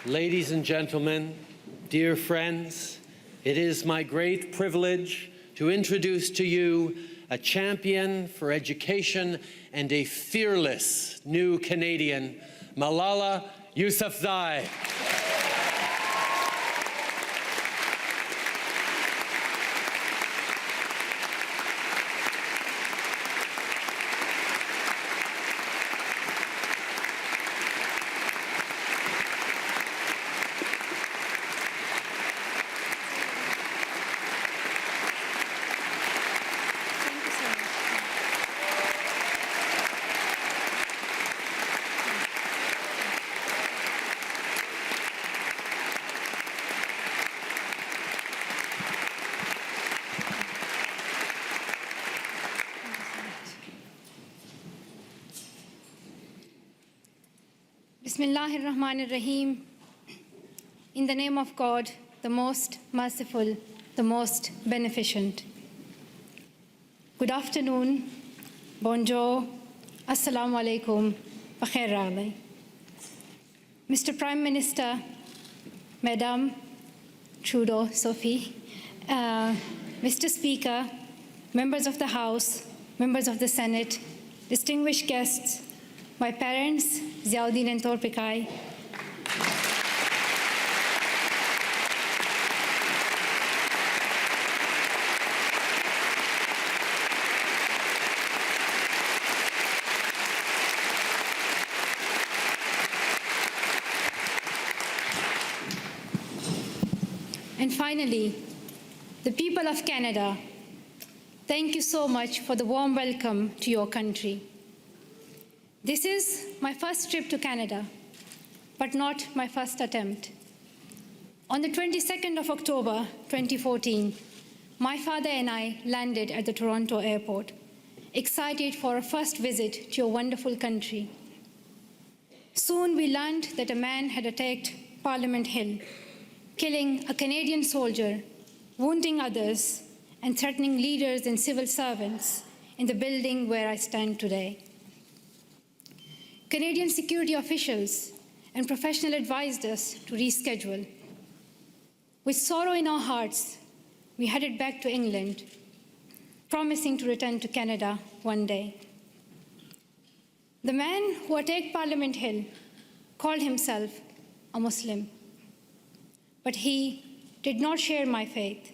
Ladies and gentlemen, dear friends, it is my great privilege to introduce to you a champion for education and a fearless new Canadian, Malala Yousafzai. Bismillahirrahmanirrahim. In the name of God, the most merciful, the most beneficent. Good afternoon, bonjour, assalamu alaikum, bakhair raghdai. Mr. Prime Minister, Madam Trudeau, Sophie, Mr. Speaker, members of the House, members of the Senate, distinguished guests, my parents, Ziauddin and Torpikai, and finally, the people of Canada, thank you so much for the warm welcome to your country. This is my first trip to Canada, but not my first attempt. On the 22nd of October, 2014, my father and I landed at the Toronto airport, excited for a first visit to your wonderful country. Soon we learned that a man had attacked Parliament Hill, killing a Canadian soldier, wounding others, and threatening leaders and civil servants in the building where I stand today. Canadian security officials and professionals advised us to reschedule. With sorrow in our hearts, we headed back to England, promising to return to Canada one day. The man who attacked Parliament Hill called himself a Muslim, but he did not share my faith.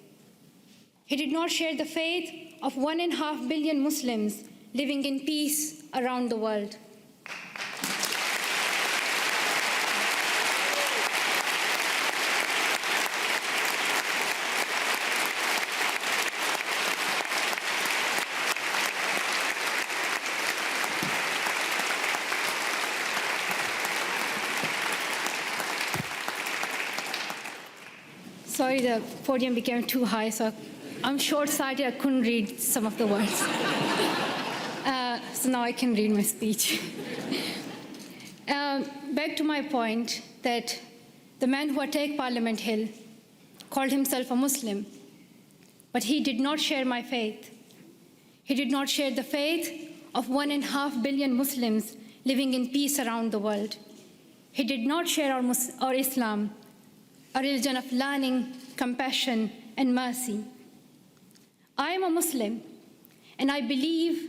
He did not share the faith of 1.5 billion Muslims living in peace around the world. Sorry, the podium became too high, so I'm short-sighted, I couldn't read some of the words. So now I can read my speech. Back to my point that the man who attacked Parliament Hill called himself a Muslim, but he did not share my faith. He did not share the faith of 1.5 billion Muslims living in peace around the world. He did not share our Islam, a religion of learning, compassion, and mercy. I am a Muslim, and I believe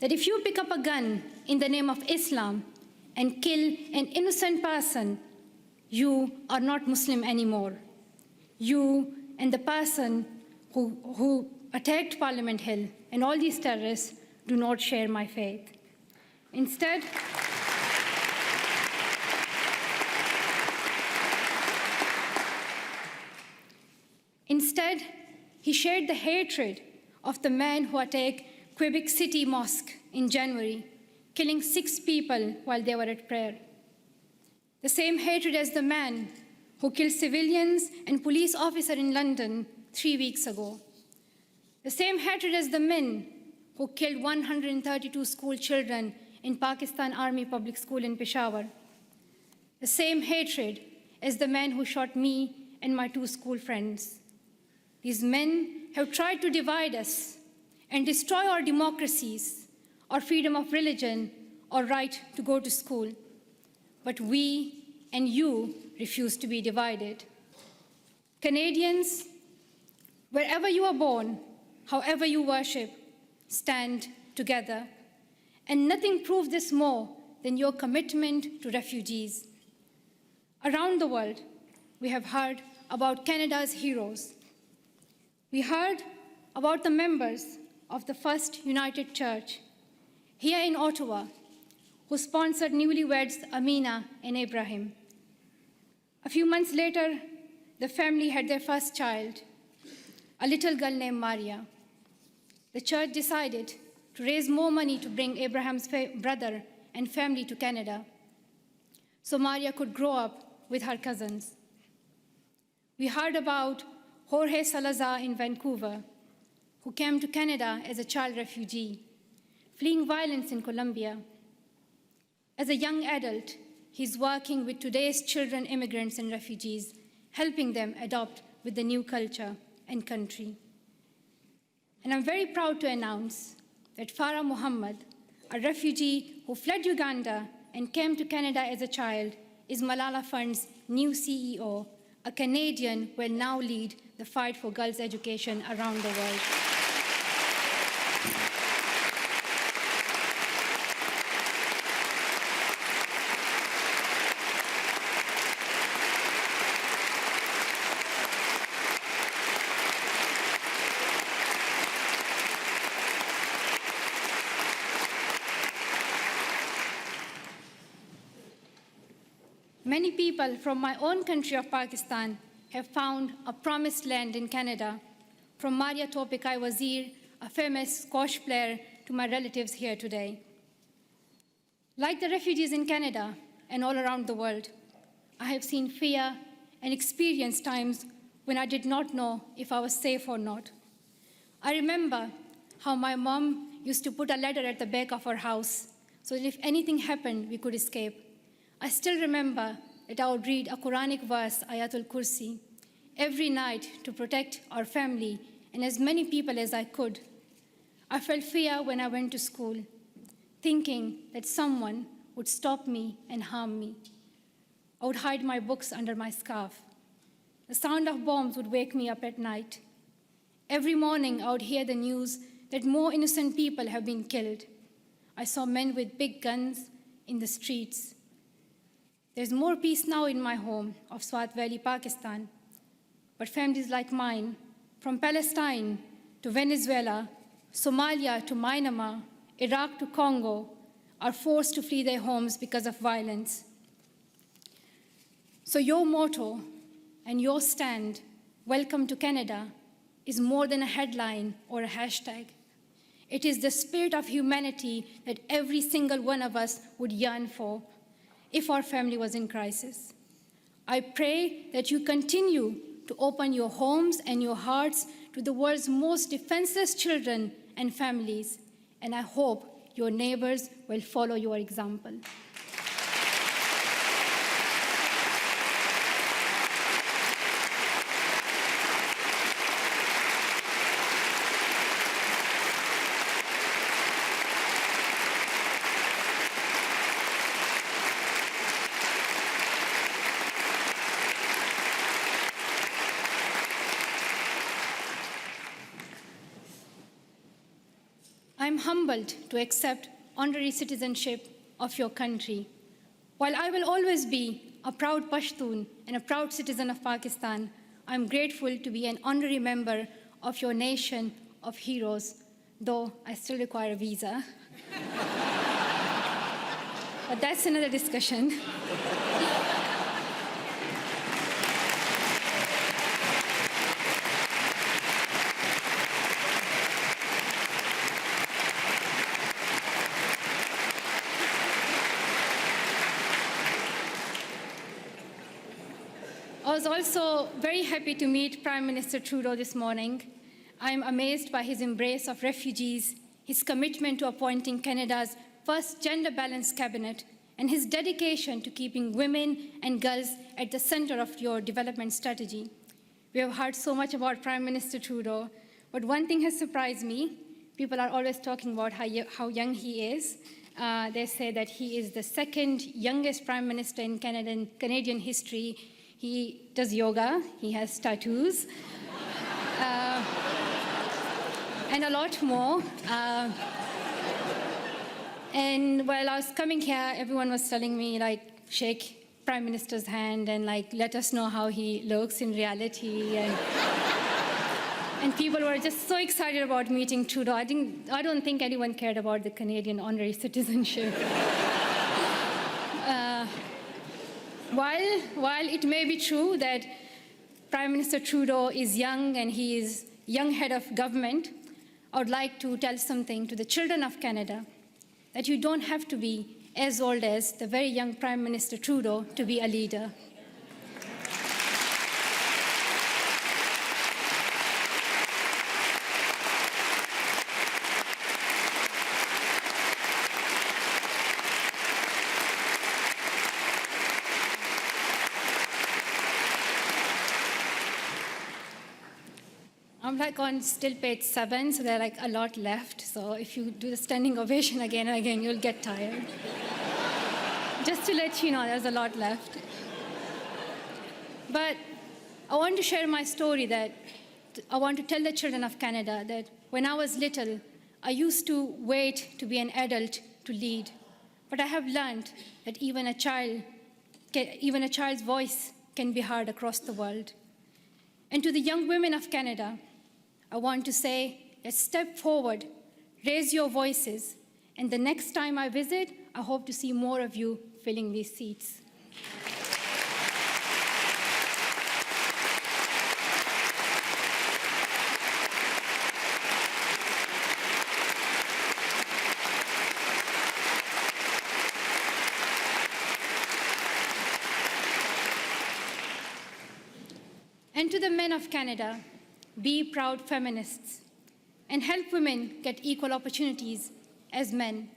that if you pick up a gun in the name of Islam and kill an innocent person, you are not Muslim anymore. You and the person who attacked Parliament Hill and all these terrorists do not share my faith. Instead, he shared the hatred of the man who attacked Quebec City Mosque in January, killing 6 people while they were at prayer. The same hatred as the man who killed civilians and police officers in London 3 weeks ago. The same hatred as the men who killed 132 school children in Pakistan Army Public School in Peshawar. The same hatred as the man who shot me and my 2 school friends. These men have tried to divide us and destroy our democracies, our freedom of religion, our right to go to school. But we and you refuse to be divided. Canadians, wherever you are born, however you worship, stand together. And nothing proves this more than your commitment to refugees. Around the world, we have heard about Canada's heroes. We heard about the members of the First United Church here in Ottawa, who sponsored newlyweds Amina and Ibrahim. A few months later, the family had their first child, a little girl named Maria. The church decided to raise more money to bring Abraham's brother and family to Canada, so Maria could grow up with her cousins. We heard about Jorge Salazar in Vancouver, who came to Canada as a child refugee, fleeing violence in Colombia. As a young adult, he's working with today's children, immigrants, and refugees, helping them adopt with the new culture and country. And I'm very proud to announce that Farah Muhammad, a refugee who fled Uganda and came to Canada as a child, is Malala Fund's new CEO, a Canadian who will now lead the fight for girls' education around the world. Many people from my own country of Pakistan have found a promised land in Canada, from Maria Topikai Wazir, a famous squash player, to my relatives here today. Like the refugees in Canada and all around the world, I have seen fear and experienced times when I did not know if I was safe or not. I remember how my mom used to put a ladder at the back of our house so that if anything happened, we could escape. I still remember that I would read a Quranic verse, Ayatul Kursi, every night to protect our family and as many people as I could. I felt fear when I went to school, thinking that someone would stop me and harm me. I would hide my books under my scarf. The sound of bombs would wake me up at night. Every morning, I would hear the news that more innocent people have been killed. I saw men with big guns in the streets. There's more peace now in my home of Swat Valley, Pakistan. But families like mine, from Palestine to Venezuela, Somalia to Myanmar, Iraq to Congo, are forced to flee their homes because of violence. So your motto and your stand, "Welcome to Canada," is more than a headline or a hashtag. It is the spirit of humanity that every single one of us would yearn for if our family was in crisis. I pray that you continue to open your homes and your hearts to the world's most defenseless children and families, and I hope your neighbors will follow your example. I'm humbled to accept honorary citizenship of your country. While I will always be a proud Pashtun and a proud citizen of Pakistan, I'm grateful to be an honorary member of your nation of heroes, though I still require a visa. But that's another discussion. I was also very happy to meet Prime Minister Trudeau this morning. I am amazed by his embrace of refugees, his commitment to appointing Canada's first gender-balanced cabinet, and his dedication to keeping women and girls at the center of your development strategy. We have heard so much about Prime Minister Trudeau, but one thing has surprised me. People are always talking about how young he is. They say that he is the second youngest prime minister in Canadian history. He does yoga, he has tattoos, and a lot more. And while I was coming here, everyone was telling me, like, shake Prime Minister's hand and, like, let us know how he looks in reality. And people were just so excited about meeting Trudeau. I don't think anyone cared about the Canadian honorary citizenship. While it may be true that Prime Minister Trudeau is young and he is young head of government, I would like to tell something to the children of Canada, that you don't have to be as old as the very young Prime Minister Trudeau to be a leader. I'm like on still page 7, so there are like a lot left. So if you do the standing ovation again and again, you'll get tired. Just to let you know, there's a lot left. But I want to share my story that I want to tell the children of Canada that when I was little, I used to wait to be an adult to lead. But I have learned that even a child's voice can be heard across the world. And to the young women of Canada, I want to say, let's step forward, raise your voices, and the next time I visit, I hope to see more of you filling these seats. And to the men of Canada, be proud feminists and help women get equal opportunities as men.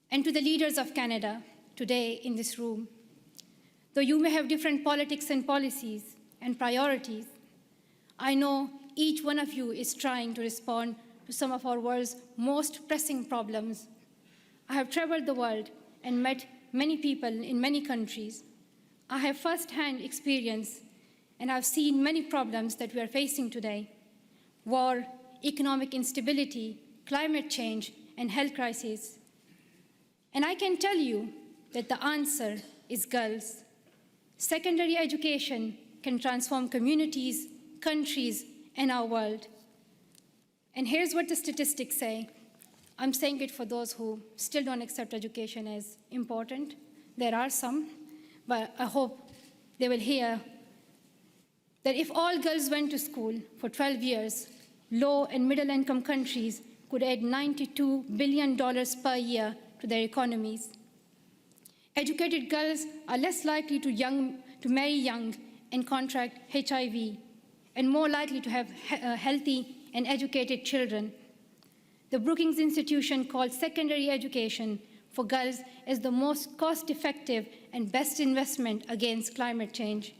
And to the leaders of Canada today in this room, though you may have different politics and policies and priorities, I know each one of you is trying to respond to some of our world's most pressing problems. I have traveled the world and met many people in many countries. I have first-hand experience and I've seen many problems that we are facing today: war, economic instability, climate change, and health crises. And I can tell you that the answer is girls. Secondary education can transform communities, countries, and our world. And here's what the statistics say. I'm saying it for those who still don't accept education as important. There are some, but I hope they will hear that if all girls went to school for 12 years, low and middle income countries could add $92 billion per year to their economies. Educated girls are less likely to marry young and contract HIV, and more likely to have healthy and educated children. The Brookings Institution called secondary education for girls as the most cost-effective and best investment against climate change.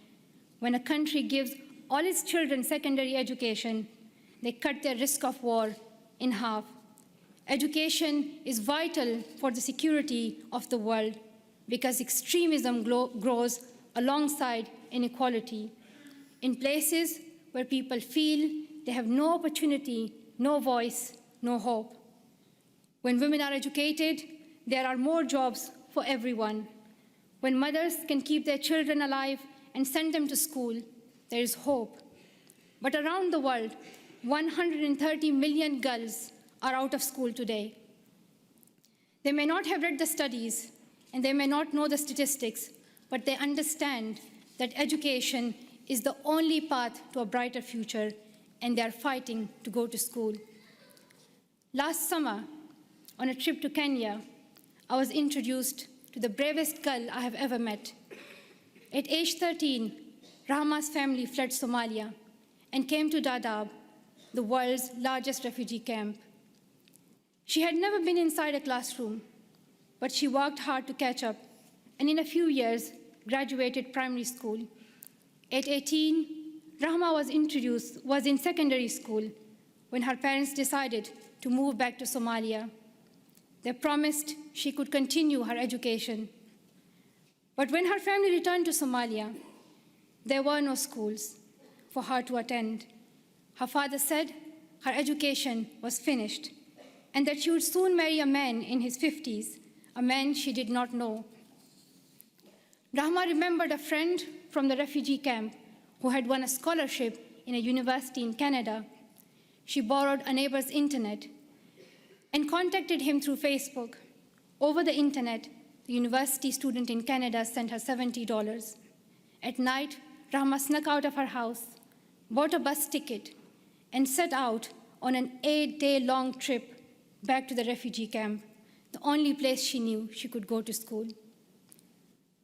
When a country gives all its children secondary education, they cut their risk of war in half. Education is vital for the security of the world because extremism grows alongside inequality. In places where people feel they have no opportunity, no voice, no hope. When women are educated, there are more jobs for everyone. When mothers can keep their children alive and send them to school, there is hope. But around the world, 130 million girls are out of school today. They may not have read the studies, and they may not know the statistics, but they understand that education is the only path to a brighter future, and they are fighting to go to school. Last summer, on a trip to Kenya, I was introduced to the bravest girl I have ever met. At age 13, Rahma's family fled Somalia and came to Dadaab, the world's largest refugee camp. She had never been inside a classroom, but she worked hard to catch up, and in a few years, graduated primary school. At 18, Rahma was in secondary school when her parents decided to move back to Somalia. They promised she could continue her education. But when her family returned to Somalia, there were no schools for her to attend. Her father said her education was finished and that she would soon marry a man in his 50s, a man she did not know. Rahma remembered a friend from the refugee camp who had won a scholarship in a university in Canada. She borrowed a neighbor's internet and contacted him through Facebook. Over the internet, the university student in Canada sent her $70. At night, Rahma snuck out of her house, bought a bus ticket, and set out on an 8-day-long trip back to the refugee camp, the only place she knew she could go to school.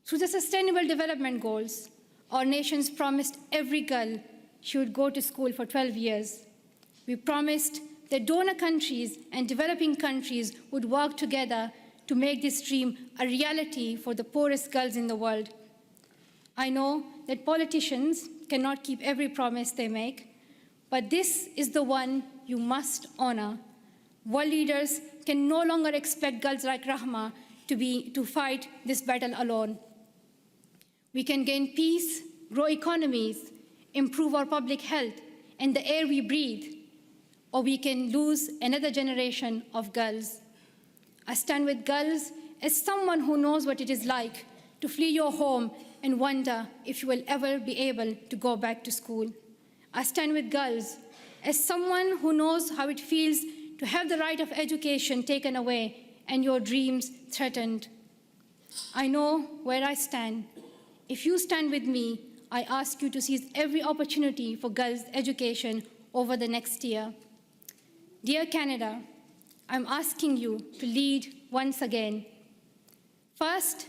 Through the Sustainable Development Goals, our nations promised every girl she would go to school for 12 years. We promised that donor countries and developing countries would work together to make this dream a reality for the poorest girls in the world. I know that politicians cannot keep every promise they make, but this is the one you must honor. World leaders can no longer expect girls like Rahma to fight this battle alone. We can gain peace, grow economies, improve our public health and the air we breathe, or we can lose another generation of girls. I stand with girls as someone who knows what it is like to flee your home and wonder if you will ever be able to go back to school. I stand with girls as someone who knows how it feels to have the right of education taken away and your dreams threatened. I know where I stand. If you stand with me, I ask you to seize every opportunity for girls' education over the next year. Dear Canada, I'm asking you to lead once again. First,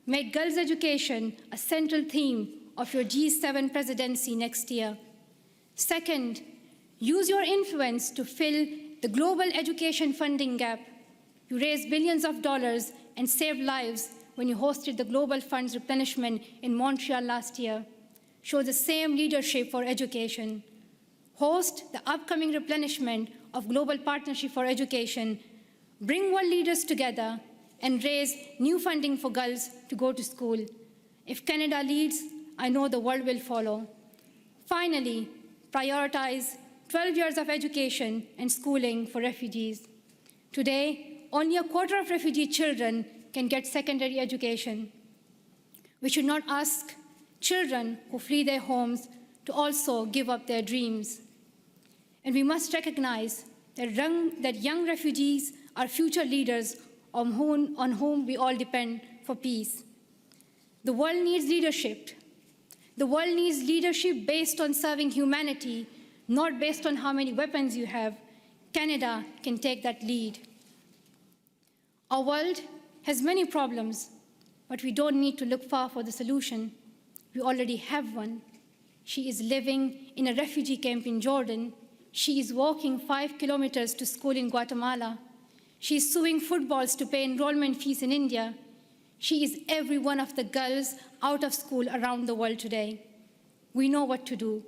make girls' education a central theme of your G7 presidency next year. Second, use your influence to fill the global education funding gap. You raised billions of dollars and saved lives when you hosted the Global Fund's replenishment in Montreal last year. Show the same leadership for education. Host the upcoming replenishment of Global Partnership for Education. Bring world leaders together and raise new funding for girls to go to school. If Canada leads, I know the world will follow. Finally, prioritize 12 years of education and schooling for refugees. Today, only a quarter of refugee children can get secondary education. We should not ask children who flee their homes to also give up their dreams. And we must recognize that young refugees are future leaders on whom we all depend for peace. The world needs leadership. The world needs leadership based on serving humanity, not based on how many weapons you have. Canada can take that lead. Our world has many problems, but we don't need to look far for the solution. We already have one. She is living in a refugee camp in Jordan. She is walking 5 kilometers to school in Guatemala. She is sewing footballs to pay enrollment fees in India. She is every one of the girls out of school around the world today. We know what to do,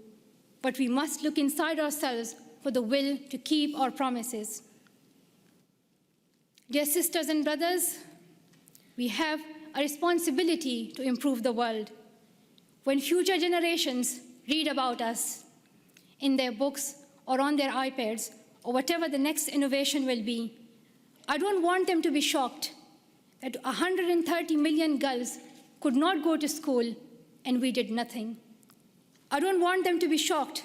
but we must look inside ourselves for the will to keep our promises. Dear sisters and brothers, we have a responsibility to improve the world. When future generations read about us in their books or on their iPads or whatever the next innovation will be, I don't want them to be shocked that 130 million girls could not go to school and we did nothing. I don't want them to be shocked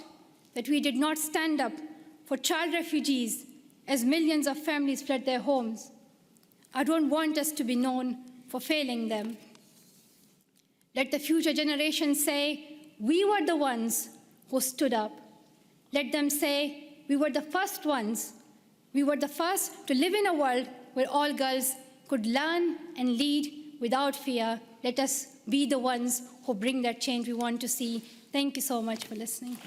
that we did not stand up for child refugees as millions of families fled their homes. I don't want us to be known for failing them. Let the future generations say, we were the ones who stood up. Let them say, we were the first ones. We were the first to live in a world where all girls could learn and lead without fear. Let us be the ones who bring that change we want to see. Thank you so much for listening.